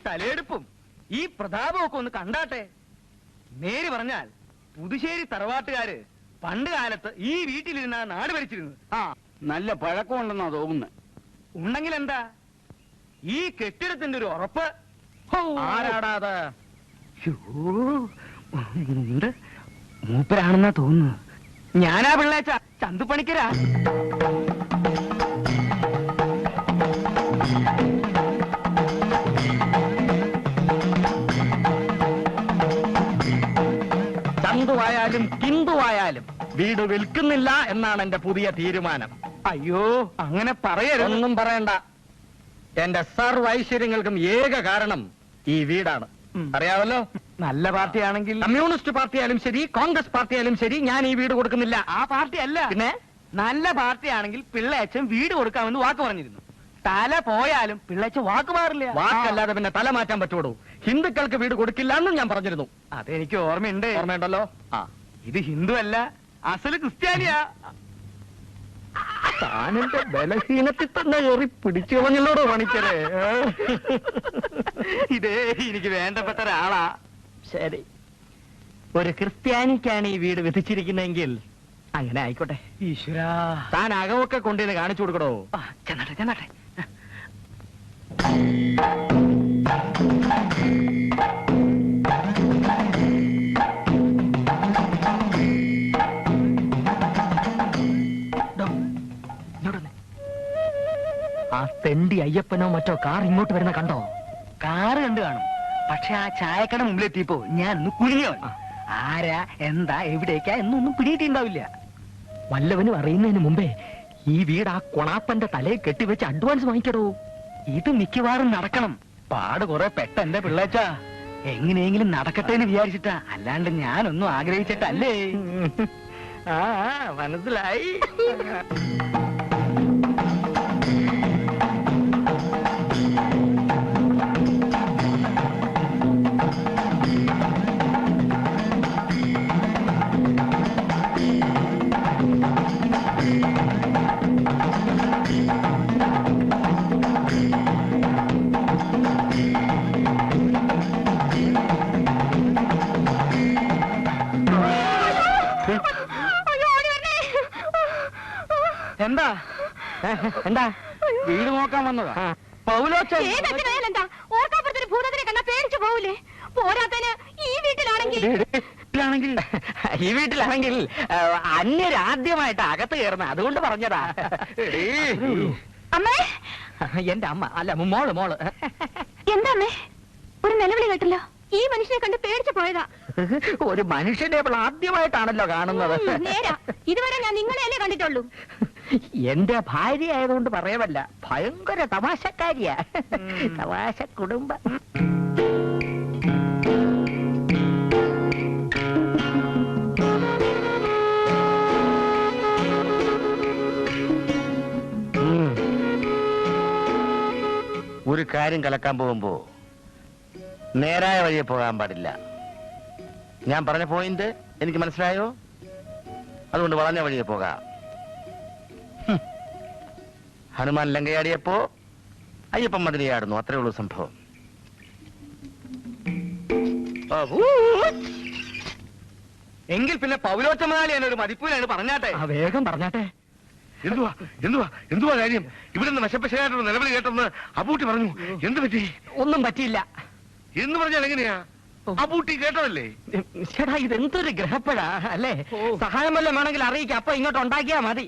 തലയെടുപ്പും ഈ പ്രതാപവും ഒക്കെ ഒന്ന് കണ്ടാട്ടെ. നേര് പറഞ്ഞാൽ പുതുശ്ശേരി തറവാട്ടുകാര് പണ്ട് കാലത്ത് ഈ വീട്ടിലിരുന്ന നാട് ഭരിച്ചിരുന്നത്. ആ, നല്ല പഴക്കമുണ്ടെന്നാ തോന്നുന്നത്. ഉണ്ടെങ്കിൽ എന്താ, ഈ കെട്ടിടത്തിന്റെ ഒരു ഉറപ്പ്. ആരാടാ അത്? മൂപ്പരാണെന്നാ തോന്നുന്നു. ഞാനാ പിള്ളേച്ച, ചന്തുപണിക്കരാ. ചന്തുവായാലും കിന്തുവായാലും വീട് വിൽക്കുന്നില്ല എന്നാണ് എന്റെ പുതിയ തീരുമാനം. അയ്യോ, അങ്ങനെ പറയരുത്. ഒന്നും പറയണ്ട. എന്റെ സർവ്വ ഐശ്വര്യങ്ങൾക്കും ഏക കാരണം ഈ വീടാണ്. അറിയാവല്ലോ, നല്ല പാർട്ടിയാണെങ്കിൽ, കമ്മ്യൂണിസ്റ്റ് പാർട്ടിയായാലും ശരി, കോൺഗ്രസ് പാർട്ടിയായാലും ശരി, ഞാൻ ഈ വീട് കൊടുക്കുന്നില്ല. ആ പാർട്ടി അല്ല, പിന്നെ നല്ല പാർട്ടിയാണെങ്കിൽ പിള്ളേച്ചൻ വീട് കൊടുക്കാമെന്ന് വാക്ക് പറഞ്ഞിരുന്നു. തല പോയാലും പിള്ളേച്ചൻ വാക്ക് മാറില്ല. വാക്കല്ലാതെ പിന്നെ തല മാറ്റാൻ പറ്റുള്ളൂ. ഹിന്ദുക്കൾക്ക് വീട് കൊടുക്കില്ല എന്നും ഞാൻ പറഞ്ഞിരുന്നു. അതെനിക്ക് ഓർമ്മയുണ്ട്. ഓർമ്മയുണ്ടല്ലോ. ആ, ഇത് ഹിന്ദു അല്ല, അസല് ക്രിസ്ത്യാനിയാ. താനെന്റെ ബലഹീനത്തിൽ തന്നെ കയറി പിടിച്ചു കളഞ്ഞല്ലോടോ പണിക്കരെ. ഇതേ എനിക്ക് വേണ്ടപ്പെട്ട ഒരാളാ. ശരി, ഒരു ക്രിസ്ത്യാനിക്കാണ് ഈ വീട് വിധിച്ചിരിക്കുന്നെങ്കിൽ അങ്ങനെ ആയിക്കോട്ടെ. ഈശ്വരാ, താൻ അകമൊക്കെ കൊണ്ടുവന്ന് കാണിച്ചു കൊടുക്കടോ. ചെന്നാട്ടെ ചെന്നാട്ടെ. ആ തെണ്ടി അയ്യപ്പനോ മറ്റോ കാർ ഇങ്ങോട്ട് വരുന്ന കണ്ടോ? കാറ് കണ്ടു കാണും, പക്ഷെ ആ ചായക്കട മുമ്പിലെത്തിയപ്പോ ഞാനൊന്ന് കുനിഞ്ഞോ. ആരാ, എന്താ, എവിടേക്കാ എന്നൊന്നും പിടിയിട്ടുണ്ടാവില്ല. വല്ലവനും അറിയുന്നതിന് മുമ്പേ ഈ വീട് ആ കൊണാപ്പന്റെ തലയിൽ കെട്ടിവെച്ച് അഡ്വാൻസ് വാങ്ങിക്കടോ. ഇത് മിക്കവാറും നടക്കണം. പാട് കുറെ പെട്ട എന്റെ പിള്ളേച്ച. എങ്ങനെയെങ്കിലും നടക്കട്ടെ എന്ന് വിചാരിച്ചിട്ടാ, അല്ലാണ്ട് ഞാനൊന്നും ആഗ്രഹിച്ചിട്ടല്ലേ. ആ, മനസ്സിലായി. എന്താ എന്താ വീട് നോക്കാൻ വന്നതാ? പൗലോച്ചൻ ഓർക്കാപ്പുറത്തൊരു ഭൂതത്തിനെ കണ്ടാ പേടിച്ചു പോവില്ലേ? പോരാത്തന് ഈ വീട്ടിലാണെങ്കിൽ ഈ വീട്ടിലാണെങ്കിൽ അന്യരാദ്യമായിട്ട് അകത്ത് കയറുന്ന, അതുകൊണ്ട് പറഞ്ഞതാ. അമ്മേ, എന്റെ അമ്മ അല്ല, മോള്. എന്താ അമ്മേ, ഒരു നിലവിളി കേട്ടല്ലോ. ഈ മനുഷ്യനെ കണ്ട് പേടിച്ചു പോയതാ. ഒരു മനുഷ്യനെ ഇപ്പോൾ ആദ്യമായിട്ടാണല്ലോ കാണുന്നത്. നേരാ, ഇതുവരെ ഞാൻ നിങ്ങളെയല്ലേ കണ്ടിട്ടുള്ളൂ. എന്റെ ഭാര്യ ആയതുകൊണ്ട് പറയവല്ല, ഭയങ്കര തമാശക്കാരിയാ. തമാശ കുടുംബം. ഒരു കാര്യം കലക്കാൻ പോകുമ്പോ നേരായ വഴിയെ പോകാൻ പാടില്ല. ഞാൻ പറഞ്ഞ പോയിന്റ് എനിക്ക് മനസ്സിലായോ? അതുകൊണ്ട് വളഞ്ഞ വഴിയെ പോകാം. ഹനുമാൻ ലങ്കയാടിയപ്പോ അയ്യപ്പൻ മതിലയാടുന്നു, അത്രേ ഉള്ളൂ സംഭവം. എങ്കിൽ പിന്നെ പൗലോച്ചമാലി എന്നൊരു മതിപ്പൂലാണ് പറഞ്ഞാട്ടെ. വേഗം പറഞ്ഞാട്ടെ. എന്തുവാ കാര്യം? ഇവിടെ നിന്ന് വശപ്പശയായിട്ടൊരു നിലവിളി കേട്ടെന്ന് അബൂട്ടി പറഞ്ഞു. എന്ത് പറ്റി? ഒന്നും പറ്റിയില്ല എന്ന് പറഞ്ഞാൽ എങ്ങനെയാ? അബൂട്ടി കേട്ടതല്ലേ? ചേട്ടാ, ഇതെന്തൊരു ഗ്രഹപ്പഴാ അല്ലേ? സഹായം വല്ലതും വേണമെങ്കിൽ അറിയിക്കാം, അപ്പൊ ഇങ്ങോട്ട് ഉണ്ടാക്കിയാ മതി.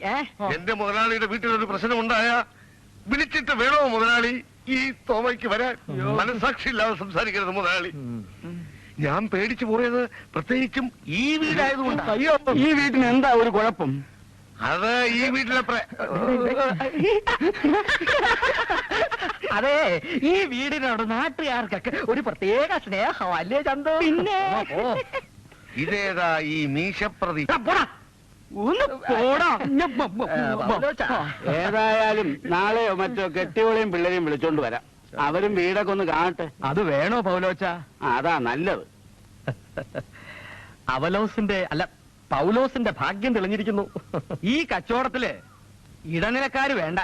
എന്റെ മുതലാളിയുടെ വീട്ടിലൊരു പ്രശ്നം ഉണ്ടായ വിളിച്ചിട്ട് വേണോ മുതലാളി ഈ തോമയ്ക്ക് വരാൻ? മനസാക്ഷി ഇല്ലാതെ സംസാരിക്കരുത് മുതലാളി. ഞാൻ പേടിച്ചു പോയത് പ്രത്യേകിച്ചും ഈ വീടായതുകൊണ്ട്. അയ്യോ, ഈ വീട്ടിന് എന്താ ഒരു കുഴപ്പം? അത് ഈ വീട്ടിലെ അതെ, ഈ വീടിനോട് നാട്ടുകാർക്കൊക്കെ ഒരു പ്രത്യേക സ്നേഹം അല്ലേ ചന്തു? പിന്നെ ഇതേതാ ഈ മീശപ്രതി? ഏതായാലും നാളെയോ മറ്റോ കെട്ടിയോളെയും പിള്ളേരെയും വിളിച്ചോണ്ട് വരാം. അവരും വീടൊക്കെ ഒന്ന് കാണട്ടെ. അത് വേണോ പൗലോച്ച? അതാ നല്ലത്. പൗലോസിന്റെ ഭാഗ്യം തെളിഞ്ഞിരിക്കുന്നു. ഈ കച്ചവടത്തില് ഇടനിലക്കാര് വേണ്ട.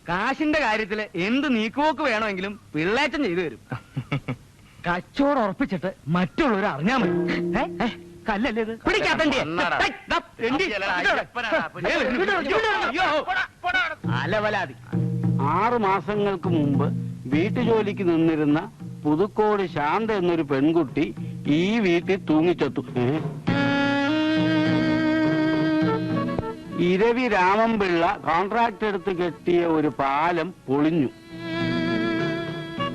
കാശിന്റെ കാര്യത്തില് എന്ത് നീക്കുപോക്ക് വേണമെങ്കിലും പിള്ളേച്ചൻ ചെയ്തു തരും. കച്ചവടം ഉറപ്പിച്ചിട്ട് മറ്റുള്ളവർ അറിഞ്ഞാ മതി. കല്ലല്ലേ ഇത്? പിടിക്കാത്തണ്ടിയെ. അലവലാതി. 6 മാസങ്ങൾക്ക് മുമ്പ് വീട്ടുജോലിക്ക് നിന്നിരുന്ന പുതുക്കോട് ശാന്ത എന്നൊരു പെൺകുട്ടി ഈ വീട്ടിൽ തൂങ്ങിച്ചത്തു. ഇരവി രാമൻപിള്ള കോൺട്രാക്ട് എടുത്ത് കെട്ടിയ ഒരു പാലം പൊളിഞ്ഞു.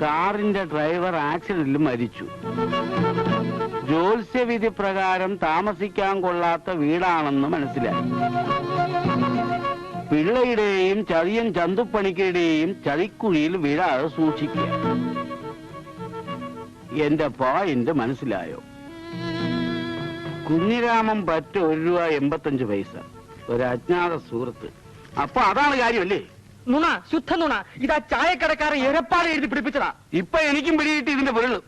കാറിന്റെ ഡ്രൈവർ ആക്സിഡന്റിൽ മരിച്ചു. ജ്യോത്സ്യവിധി പ്രകാരം താമസിക്കാൻ കൊള്ളാത്ത വീടാണെന്ന് മനസ്സിലായി. പിള്ളയുടെയും ചതിയൻ ചന്തുപ്പണിക്കയുടെയും ചതിക്കുഴിയിൽ വീഴാതെ സൂക്ഷിക്കുക. എന്റെ പോയിന്റ് മനസ്സിലായോ? കുഞ്ഞിരാമൻ പറ്റ ₹1.85. ഒരു അജ്ഞാത സുഹൃത്ത്. അപ്പൊ അതാണ് കാര്യമല്ലേ? നുണ, ശുദ്ധ നുണ. ഇതാ ചായക്കടക്കാരൻ എരപ്പാട് എഴുതി പിടിപ്പിച്ചതാ. ഇപ്പൊ എനിക്കും പിടികിട്ടി ഇതിന്റെ പൊരുള്.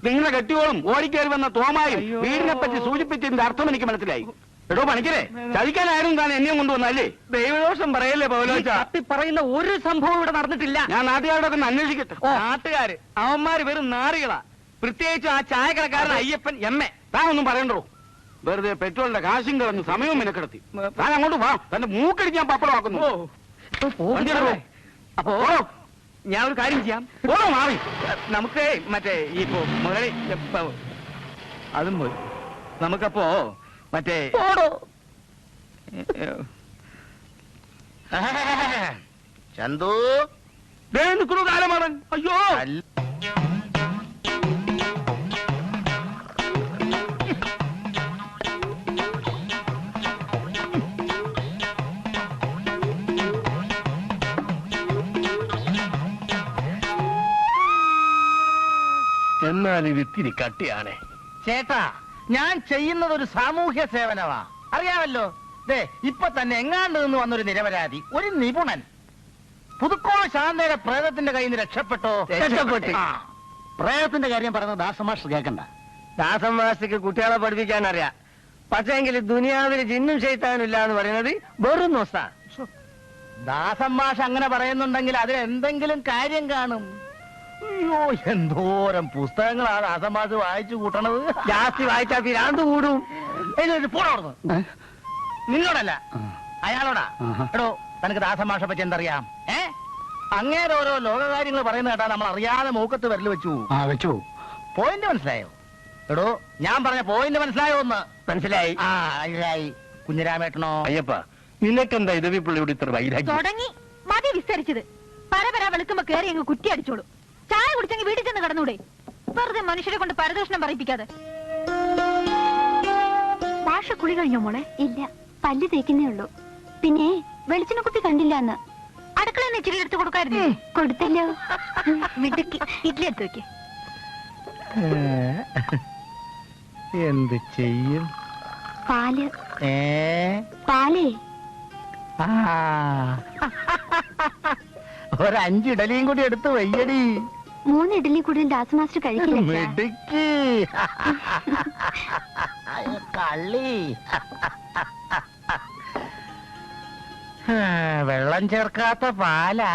നിങ്ങളെ കെട്ടിയോളും ഓടിക്കയറി വന്ന തോമായും വീടിനെ പറ്റി സൂചിപ്പിച്ചതിന്റെ അർത്ഥം എനിക്ക് മനസ്സിലായി. എടോ പണിക്കരെ, ചതിക്കാനായിരുന്നു താൻ എന്നെയും കൊണ്ടുവന്നല്ലേ? ദൈവദോഷം പറയല്ലേ പൗലോച്ച? പറയുന്ന ഒരു സംഭവം ഇവിടെ നടന്നിട്ടില്ല. ഞാൻ നാട്ടുകാരുടെ തന്നെ അന്വേഷിക്കട്ടെ. നാട്ടുകാര് അവന്മാര് വെറും നാറികളാ. പ്രത്യേകിച്ചും ആ ചായക്കടക്കാരൻ അയ്യപ്പൻ എമ്മെ. താൻ ഒന്നും പറയണ്ടോ? വെറുതെ പെട്രോളിന്റെ കാശും കളഞ്ഞ് സമയവും മെനക്കെടുത്തി. താൻ അങ്ങോട്ട് വാ, തന്റെ മൂക്കടിച്ച് ഞാൻ പപ്പടമാക്കുന്നു. അപ്പോ ഞാൻ ഒരു കാര്യം ചെയ്യാം. മാറി നമുക്ക് മറ്റേ ഈ മുരളി അതും പോയി. നമുക്കപ്പോ മറ്റേ ചന്തു നിൽക്കുന്നു കാലമാണ്. അയ്യോ, എന്നാൽ ഇത് ഇത്തിരി കട്ടിയാണേ. ചേട്ടാ, ഞാൻ ചെയ്യുന്നത് ഒരു സാമൂഹ്യ സേവനമാ, അറിയാമല്ലോ. ദേ ഇപ്പൊ തന്നെ എങ്ങാണ്ട് നിന്ന് വന്നൊരു നിരപരാധി, ഒരു നിപുണൻ, പുതുക്കോട് ശാന്തയുടെ പ്രേതത്തിന്റെ കയ്യിൽ നിന്ന് രക്ഷപ്പെട്ടോ? രക്ഷപ്പെട്ടു. പ്രേതത്തിന്റെ കാര്യം പറയുന്നത് ദാസമാഷ് കേൾക്കണ്ട. ദാസന്മാസിക്ക് കുട്ടികളെ പഠിപ്പിക്കാൻ അറിയാം. പക്ഷേങ്കിൽ ദുനിയാവിൽ ജിന്നും ചെയ്താനും ഇല്ല എന്ന് പറയുന്നത് വെറും നോസാ. ദാസമാഷ് അങ്ങനെ പറയുന്നുണ്ടെങ്കിൽ അതിൽ എന്തെങ്കിലും കാര്യം കാണും. അയ്യോ, എന്തോരം പുസ്തകങ്ങളാ ദാസമാഷ് വായിച്ചു കൂട്ടണത്. ജാസ്തി വായിച്ചാ പിരാന്ത് കൂടും. പോണോർന്ന്. നിന്നോടല്ല, അയാളോടാ. എടോ, തനിക്ക് ദാസമാഷെ പറ്റി എന്തറിയാം? അങ്ങേരെ ഓരോ ലോകകാര്യങ്ങൾ പറയുന്ന കേട്ടാ നമ്മൾ അറിയാതെ മൂക്കത്ത് വിരൽ വെച്ചു. വെച്ചു. പോയിന്റ് മനസ്സിലായോ? എടോ, ഞാൻ പറഞ്ഞ പോയിന്റ് മനസ്സിലായോ? ഒന്ന് മനസ്സിലായി. മനസ്സിലായി. കുഞ്ഞിരാമേട്ടനോ? അയ്യപ്പ, നിനക്കെന്താ ഇരവിപ്പിള്ളിയോട് ഇത്ര വൈരാഗ്യം? തുടങ്ങി മതി വിസ്തരിച്ചത്. പരപര വെളുക്കുമ്പോ കയറി അങ്ങ് കുറ്റി അടിച്ചോളൂ. ചായ കുടിച്ചെങ്കിൽ വീട്ടിൽ ചെന്ന് കിടന്നൂടെ? വെറുതെ മനുഷ്യരെ കൊണ്ട് പരദൂഷണം പറയിപ്പിക്കാതെ. ഭാഷ കുളി കഴിഞ്ഞോ മോളെ? ഇല്ല, പല്ല് തേക്കുന്നേ ഉള്ളൂ. പിന്നെ വെളിച്ചെണ്ണ കുപ്പി കണ്ടില്ല എന്ന്. അടുക്കളയിൽ നിന്ന് ഇച്ചിരി എടുത്ത് കൊടുക്കായിരുന്നു. കൊടുത്തല്ലോ. മിടുക്കി. ഇഡ്ഡലി എടുത്ത് വെക്കേ. എന്ത് ചെയ്യും? പാല്. പാലേ. ഒരു5 ഇഡലിയും കൂടി എടുത്ത് വയ്യടി. 3 ഇഡലി കൂടി ദാസമാസ്റ്റർ കഴിക്കില്ല. മിടുക്കി. കള്ളി. വെള്ളം ചേർക്കാത്ത പാലാ.